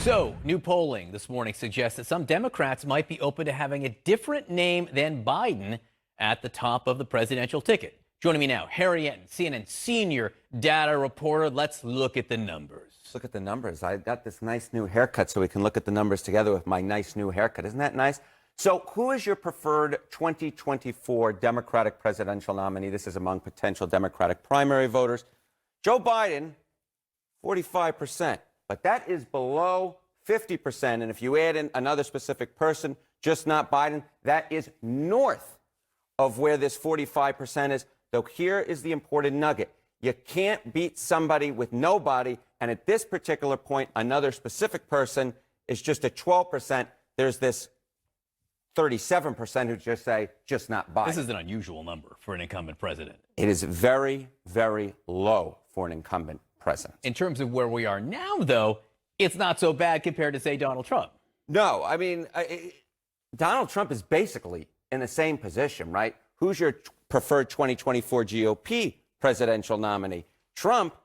So, new polling this morning suggests that some Democrats might be open to having a different name than Biden at the top of the presidential ticket. Joining me now, Harry Enton, CNN senior data reporter. Let's look at the numbers. Look at the numbers. I got this nice new haircut so we can look at the numbers together with my nice new haircut. Isn't that nice? So who is your preferred 2024 Democratic presidential nominee? This is among potential Democratic primary voters. Joe Biden, 45%. But that is below 50%. And if you add in another specific person, just not Biden, that is north of where this 45% is. Though here is the important nugget. You can't beat somebody with nobody. And at this particular point, another specific person is just at 12%. There's this 37% who just say, just not Biden. This is an unusual number for an incumbent president. It is very, very low for an incumbent president. In terms of where we are now, though, it's not so bad compared to, say, Donald Trump. No, I mean, Donald Trump is basically in the same position, right? Who's your preferred 2024 GOP presidential nominee? Trump,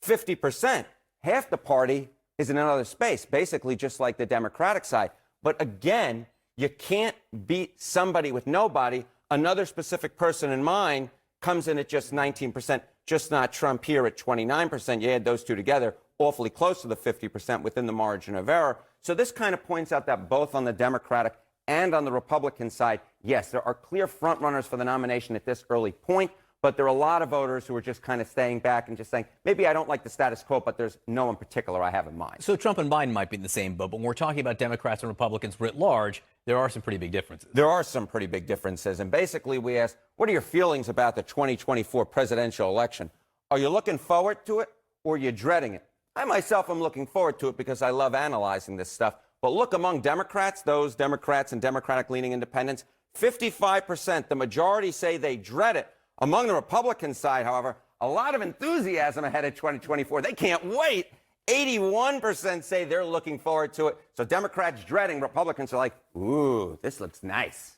50%. Half the party is in another space, basically just like the Democratic side. But again, you can't beat somebody with nobody. Another specific person in mind comes in at just 19%, just not Trump here at 29%. You add those two together, awfully close to the 50% within the margin of error. So this kind of points out that both on the Democratic and on the Republican side, yes, there are clear frontrunners for the nomination at this early point, but there are a lot of voters who are just kind of staying back and just saying, maybe I don't like the status quo, but there's no one particular I have in mind. So Trump and Biden might be in the same boat, but when we're talking about Democrats and Republicans writ large, there are some pretty big differences. There are some pretty big differences. And basically we asked, what are your feelings about the 2024 presidential election? Are you looking forward to it or are you dreading it? I myself am looking forward to it because I love analyzing this stuff. But look among Democrats, those Democrats and Democratic-leaning independents, 55%, the majority say they dread it. Among the Republican side, however, a lot of enthusiasm ahead of 2024. They can't wait. 81% say they're looking forward to it. So Democrats dreading, Republicans are like, ooh, this looks nice.